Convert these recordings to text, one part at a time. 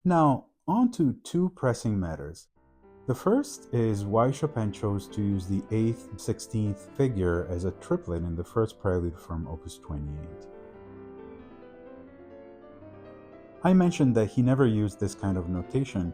Now, on to two pressing matters. The first is why Chopin chose to use the 8th 16th figure as a triplet in the first prelude from Opus 28. I mentioned that he never used this kind of notation,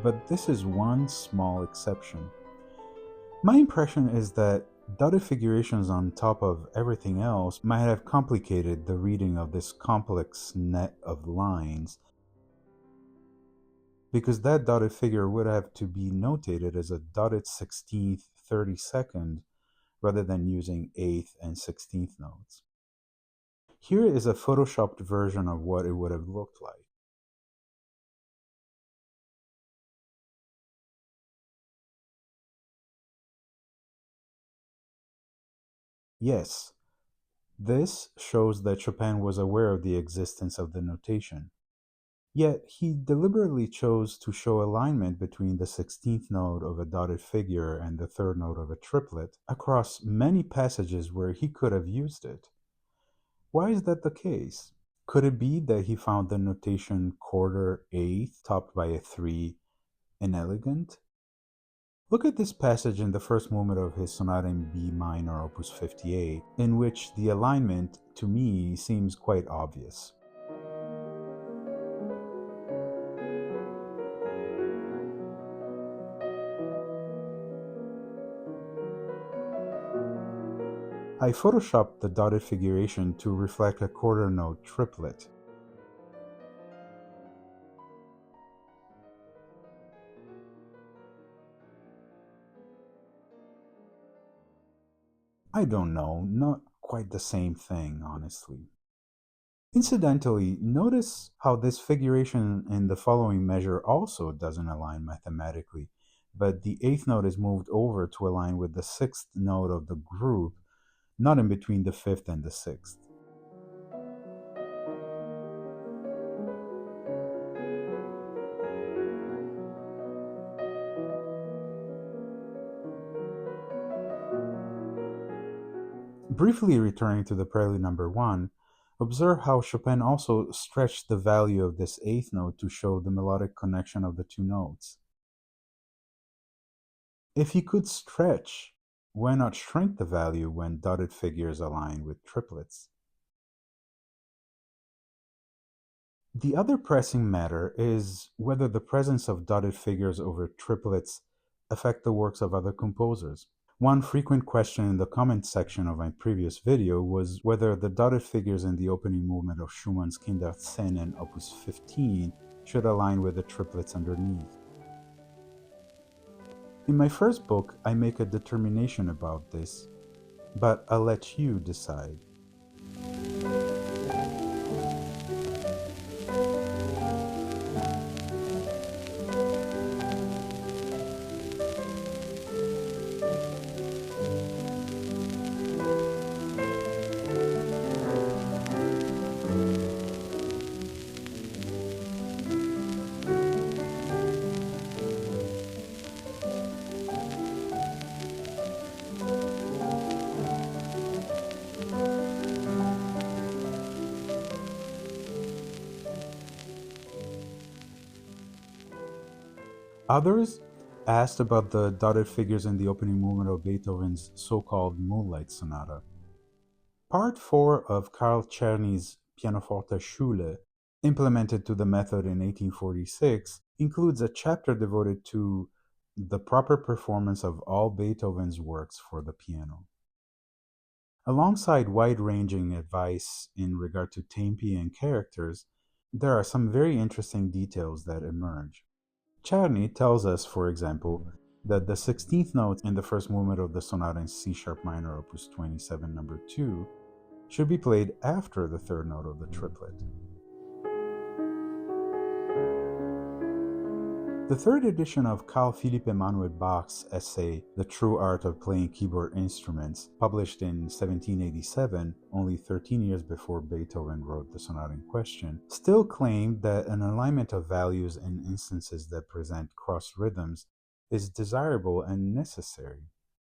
but this is one small exception. My impression is that dotted figurations on top of everything else might have complicated the reading of this complex net of lines, because that dotted figure would have to be notated as a dotted 16th 32nd rather than using 8th and 16th notes. Here is a photoshopped version of what it would have looked like. Yes, this shows that Chopin was aware of the existence of the notation. Yet he deliberately chose to show alignment between the 16th note of a dotted figure and the third note of a triplet across many passages where he could have used it. Why is that the case? Could it be that he found the notation quarter eighth topped by a 3 inelegant? Look at this passage in the first movement of his Sonata in B minor, opus 58, in which the alignment, to me, seems quite obvious. I photoshopped the dotted figuration to reflect a quarter note triplet. I don't know, not quite the same thing, honestly. Incidentally, notice how this figuration in the following measure also doesn't align mathematically, but the 8th note is moved over to align with the 6th note of the group, not in between the 5th and the 6th. Briefly returning to the prelude number 1, observe how Chopin also stretched the value of this 8th note to show the melodic connection of the two notes. If he could stretch, why not shrink the value when dotted figures align with triplets? The other pressing matter is whether the presence of dotted figures over triplets affect the works of other composers. One frequent question in the comment section of my previous video was whether the dotted figures in the opening movement of Schumann's Kinderszenen opus 15 should align with the triplets underneath. In my first book, I make a determination about this, but I'll let you decide. Others asked about the dotted figures in the opening movement of Beethoven's so-called Moonlight Sonata. Part 4 of Carl Czerny's Pianoforte Schule, implemented to the method in 1846, includes a chapter devoted to the proper performance of all Beethoven's works for the piano. Alongside wide-ranging advice in regard to tempi and characters, there are some very interesting details that emerge. Czerny tells us, for example, that the 16th note in the first movement of the sonata in C sharp minor, opus 27, number 2, should be played after the third note of the triplet. The third edition of Carl Philipp Emanuel Bach's essay, The True Art of Playing Keyboard Instruments, published in 1787, only 13 years before Beethoven wrote the sonata in question, still claimed that an alignment of values in instances that present cross rhythms is desirable and necessary.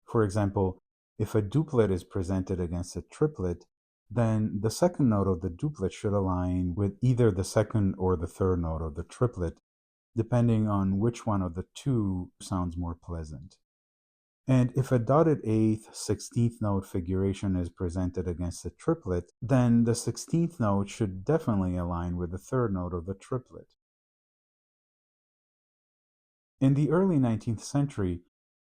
For example, if a duplet is presented against a triplet, then the second note of the duplet should align with either the second or the third note of the triplet, depending on which one of the two sounds more pleasant. And if a dotted eighth 16th note figuration is presented against a triplet, then the 16th note should definitely align with the third note of the triplet. In the early 19th century,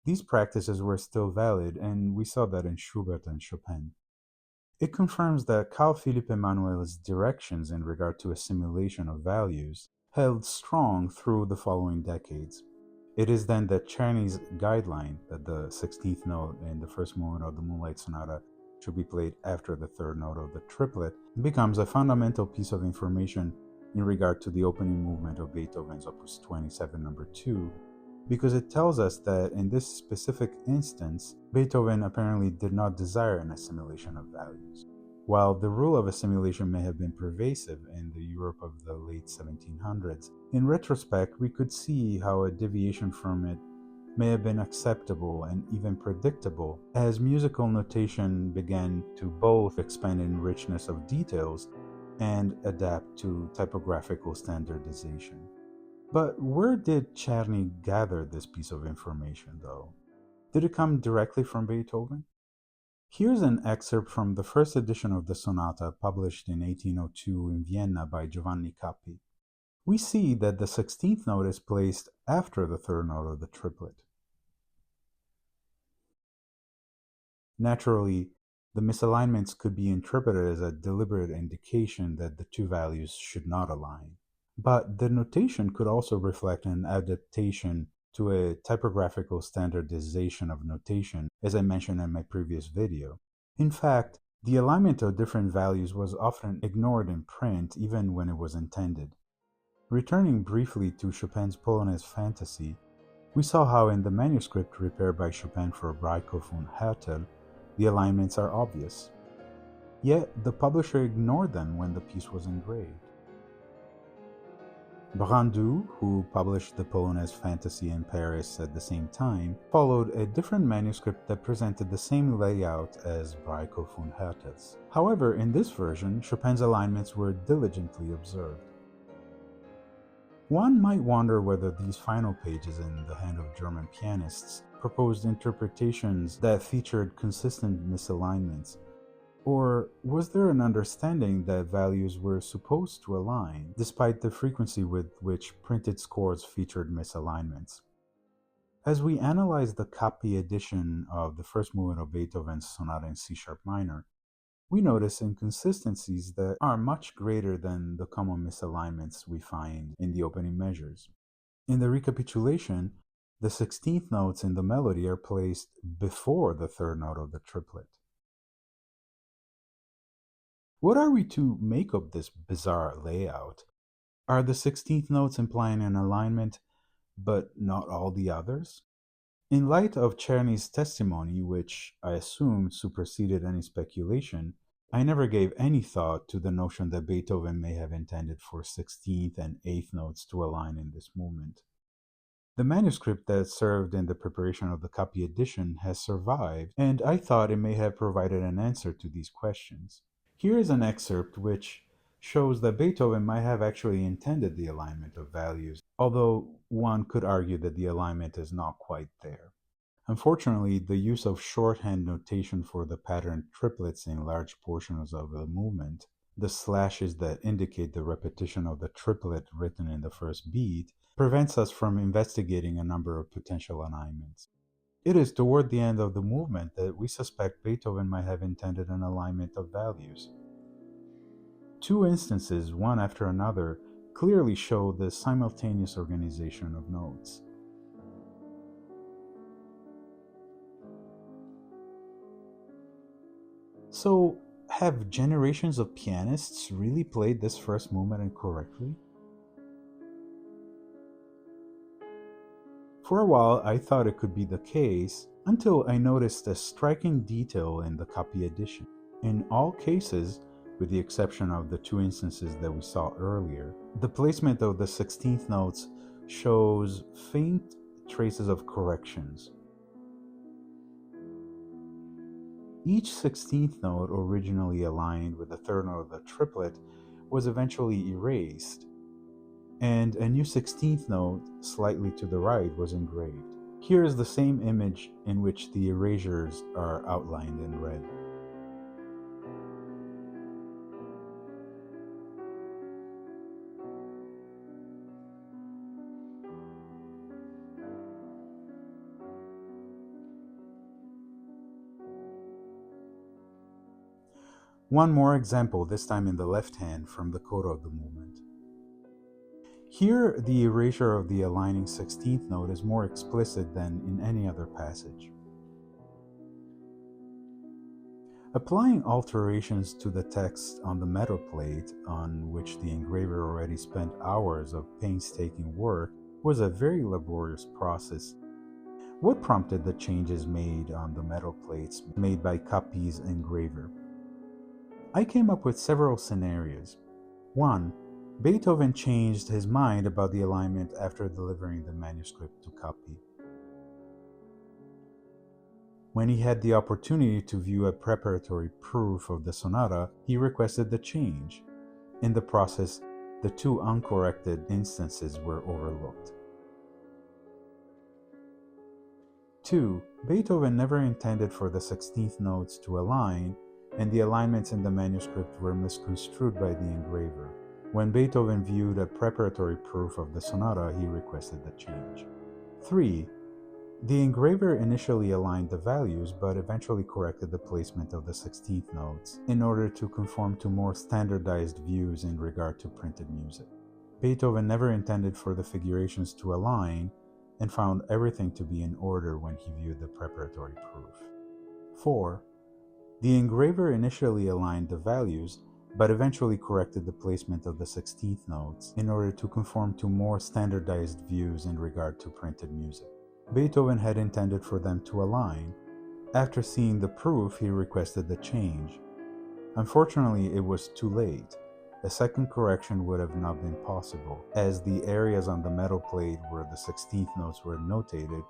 these practices were still valid, and we saw that in Schubert and Chopin. It confirms that Carl Philipp Emanuel's directions in regard to assimilation of values held strong through the following decades. It is then that Czerny's guideline that the 16th note in the first movement of the Moonlight Sonata should be played after the third note of the triplet becomes a fundamental piece of information in regard to the opening movement of Beethoven's Opus 27 No. 2, because it tells us that in this specific instance, Beethoven apparently did not desire an assimilation of values. While the rule of assimilation may have been pervasive in the Europe of the late 1700s, in retrospect we could see how a deviation from it may have been acceptable and even predictable as musical notation began to both expand in richness of details and adapt to typographical standardization. But where did Czerny gather this piece of information, though? Did it come directly from Beethoven? Here's an excerpt from the first edition of the sonata published in 1802 in Vienna by Giovanni Cappi. We see that the 16th note is placed after the third note of the triplet. Naturally, the misalignments could be interpreted as a deliberate indication that the two values should not align. But the notation could also reflect an adaptation to a typographical standardization of notation, as I mentioned in my previous video. In fact, the alignment of different values was often ignored in print even when it was intended. Returning briefly to Chopin's Polonaise Fantasy, we saw how in the manuscript prepared by Chopin for Breitkopf und Härtel, the alignments are obvious. Yet the publisher ignored them when the piece was engraved. Brandu, who published the Polonaise Fantasy in Paris at the same time, followed a different manuscript that presented the same layout as Breitkopf und Härtel's. However, in this version, Chopin's alignments were diligently observed. One might wonder whether these final pages in the hand of German pianists proposed interpretations that featured consistent misalignments, or was there an understanding that values were supposed to align, despite the frequency with which printed scores featured misalignments? As we analyze the Cappi edition of the first movement of Beethoven's Sonata in C-sharp minor, we notice inconsistencies that are much greater than the common misalignments we find in the opening measures. In the recapitulation, the 16th notes in the melody are placed before the third note of the triplet. What are we to make of this bizarre layout? Are the 16th notes implying an alignment, but not all the others? In light of Czerny's testimony, which I assume superseded any speculation, I never gave any thought to the notion that Beethoven may have intended for 16th and 8th notes to align in this movement. The manuscript that served in the preparation of the Cappi edition has survived, and I thought it may have provided an answer to these questions. Here is an excerpt which shows that Beethoven might have actually intended the alignment of values, although one could argue that the alignment is not quite there. Unfortunately, the use of shorthand notation for the patterned triplets in large portions of the movement, the slashes that indicate the repetition of the triplet written in the first beat, prevents us from investigating a number of potential alignments. It is toward the end of the movement that we suspect Beethoven might have intended an alignment of values. Two instances, one after another, clearly show the simultaneous organization of notes. So, have generations of pianists really played this first movement incorrectly? For a while, I thought it could be the case, until I noticed a striking detail in the Cappi edition. In all cases, with the exception of the two instances that we saw earlier, the placement of the 16th notes shows faint traces of corrections. Each 16th note, originally aligned with the third note of the triplet, was eventually erased, and a new 16th note slightly to the right was engraved. Here is the same image in which the erasures are outlined in red. One more example, this time in the left hand, from the coda of the movement. Here, the erasure of the aligning 16th note is more explicit than in any other passage. Applying alterations to the text on the metal plate, on which the engraver already spent hours of painstaking work, was a very laborious process. What prompted the changes made on the metal plates made by Chopin's engraver? I came up with several scenarios. 1. Beethoven changed his mind about the alignment after delivering the manuscript to Chopin. When he had the opportunity to view a preparatory proof of the sonata, he requested the change. In the process, the two uncorrected instances were overlooked. 2. Beethoven never intended for the 16th notes to align, and the alignments in the manuscript were misconstrued by the engraver. When Beethoven viewed a preparatory proof of the sonata, he requested the change. 3. The engraver initially aligned the values, but eventually corrected the placement of the 16th notes in order to conform to more standardized views in regard to printed music. Beethoven never intended for the figurations to align, and found everything to be in order when he viewed the preparatory proof. 4. The engraver initially aligned the values, but eventually corrected the placement of the 16th notes in order to conform to more standardized views in regard to printed music. Beethoven had intended for them to align. After seeing the proof, he requested the change. Unfortunately, it was too late. A second correction would have not been possible, as the areas on the metal plate where the 16th notes were notated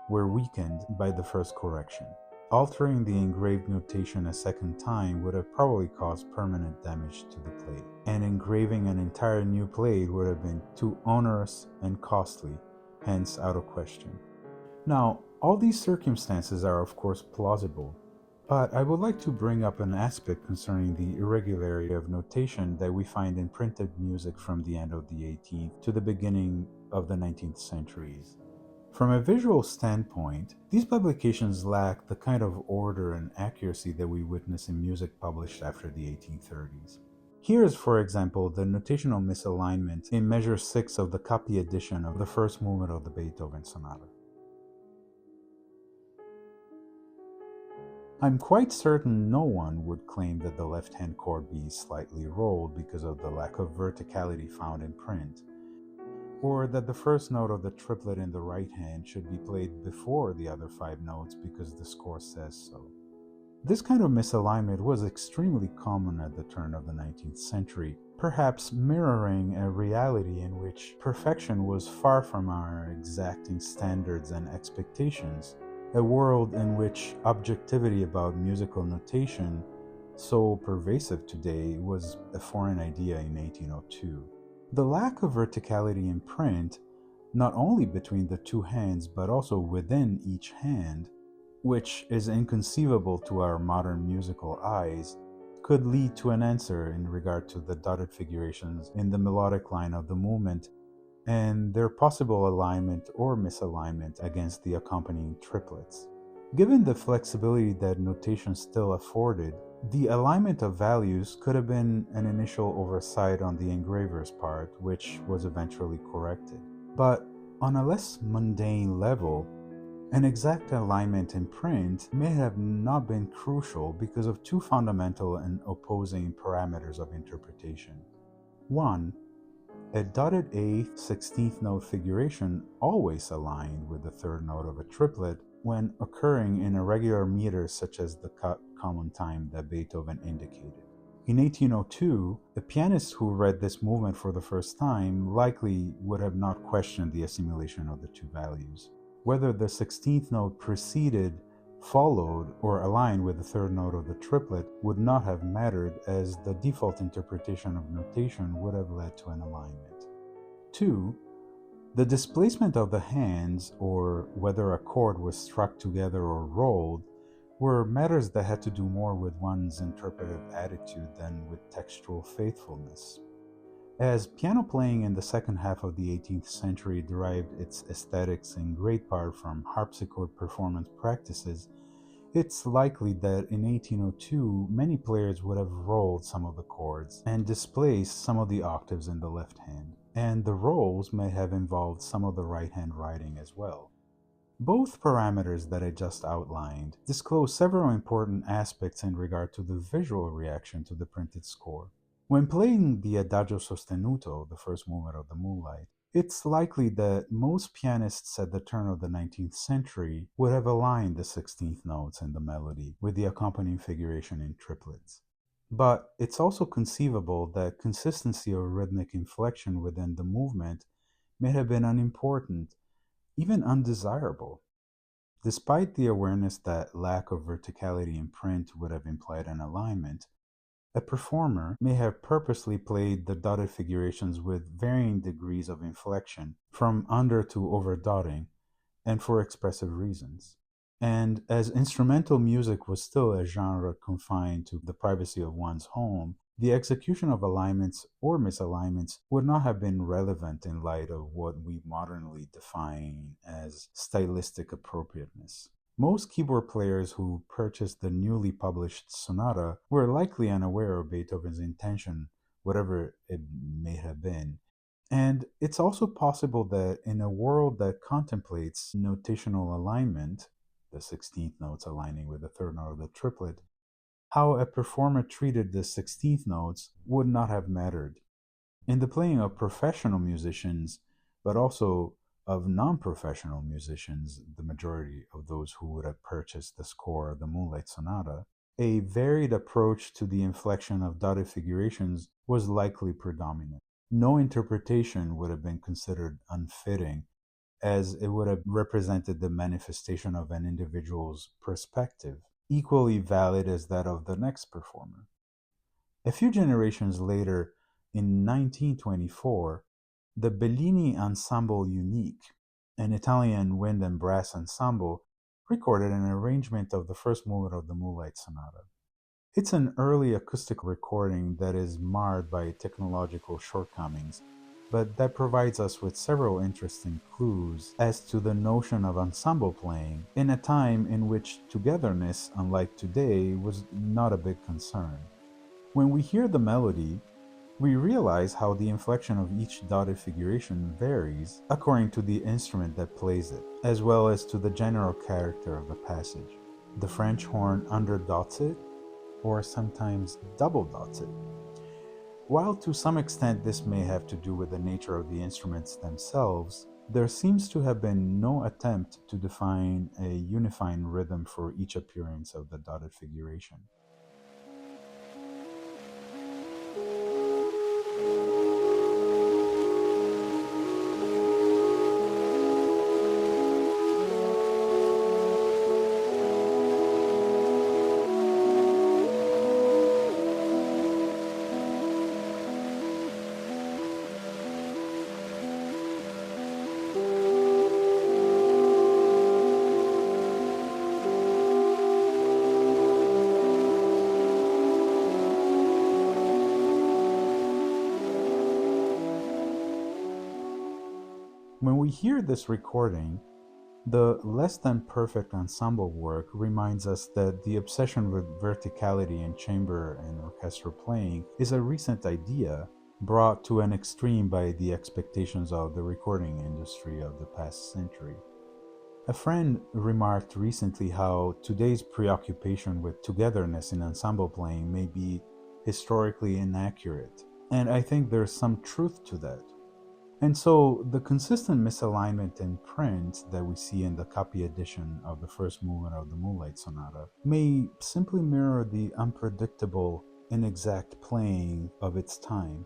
were weakened by the first correction. Altering the engraved notation a second time would have probably caused permanent damage to the plate, and engraving an entire new plate would have been too onerous and costly, hence out of question. Now, all these circumstances are of course plausible, but I would like to bring up an aspect concerning the irregularity of notation that we find in printed music from the end of the 18th to the beginning of the 19th centuries. From a visual standpoint, these publications lack the kind of order and accuracy that we witness in music published after the 1830s. Here is, for example, the notational misalignment in measure 6 of the Chopin edition of the first movement of the Beethoven Sonata. I'm quite certain no one would claim that the left-hand chord be slightly rolled because of the lack of verticality found in print, or that the first note of the triplet in the right hand should be played before the other 5 notes because the score says so. This kind of misalignment was extremely common at the turn of the 19th century, perhaps mirroring a reality in which perfection was far from our exacting standards and expectations, a world in which objectivity about musical notation, so pervasive today, was a foreign idea in 1802. The lack of verticality in print, not only between the two hands but also within each hand, which is inconceivable to our modern musical eyes, could lead to an answer in regard to the dotted figurations in the melodic line of the movement and their possible alignment or misalignment against the accompanying triplets. Given the flexibility that notation still afforded, the alignment of values could have been an initial oversight on the engraver's part, which was eventually corrected. But on a less mundane level, an exact alignment in print may have not been crucial because of two fundamental and opposing parameters of interpretation. 1. A dotted 8th 16th note figuration always aligned with the third note of a triplet when occurring in irregular meters such as the common time that Beethoven indicated. In 1802, a pianist who read this movement for the first time likely would have not questioned the assimilation of the two values. Whether the 16th note preceded, followed, or aligned with the third note of the triplet would not have mattered, as the default interpretation of notation would have led to an alignment. 2. The displacement of the hands, or whether a chord was struck together or rolled, were matters that had to do more with one's interpretive attitude than with textual faithfulness. As piano playing in the second half of the 18th century derived its aesthetics in great part from harpsichord performance practices, it's likely that in 1802 many players would have rolled some of the chords and displaced some of the octaves in the left hand, and the rolls may have involved some of the right hand writing as well. Both parameters that I just outlined disclose several important aspects in regard to the visual reaction to the printed score. When playing the Adagio sostenuto, the first movement of the Moonlight, it's likely that most pianists at the turn of the 19th century would have aligned the 16th notes in the melody with the accompanying figuration in triplets. But it's also conceivable that consistency of rhythmic inflection within the movement may have been unimportant, even undesirable. Despite the awareness that lack of verticality in print would have implied an alignment, a performer may have purposely played the dotted figurations with varying degrees of inflection, from under to over dotting, and for expressive reasons. And as instrumental music was still a genre confined to the privacy of one's home, the execution of alignments or misalignments would not have been relevant in light of what we modernly define as stylistic appropriateness. Most keyboard players who purchased the newly published sonata were likely unaware of Beethoven's intention, whatever it may have been. And it's also possible that in a world that contemplates notational alignment, the 16th notes aligning with the third note of the triplet, how a performer treated the 16th notes would not have mattered. In the playing of professional musicians, but also of non-professional musicians, the majority of those who would have purchased the score of the Moonlight Sonata, a varied approach to the inflection of dotted figurations was likely predominant. No interpretation would have been considered unfitting, as it would have represented the manifestation of an individual's perspective, equally valid as that of the next performer. A few generations later, in 1924, the Bellini Ensemble Unique, an Italian wind and brass ensemble, recorded an arrangement of the first movement of the Moonlight Sonata. It's an early acoustic recording that is marred by technological shortcomings, but that provides us with several interesting clues as to the notion of ensemble playing in a time in which togetherness, unlike today, was not a big concern. When we hear the melody, we realize how the inflection of each dotted figuration varies according to the instrument that plays it, as well as to the general character of the passage. The French horn underdots it, or sometimes double dots it. While to some extent this may have to do with the nature of the instruments themselves, there seems to have been no attempt to define a unifying rhythm for each appearance of the dotted figuration. When we hear this recording, the less than perfect ensemble work reminds us that the obsession with verticality in chamber and orchestral playing is a recent idea brought to an extreme by the expectations of the recording industry of the past century. A friend remarked recently how today's preoccupation with togetherness in ensemble playing may be historically inaccurate, and I think there's some truth to that. And so the consistent misalignment in print that we see in the copy edition of the first movement of the Moonlight Sonata may simply mirror the unpredictable, inexact playing of its time.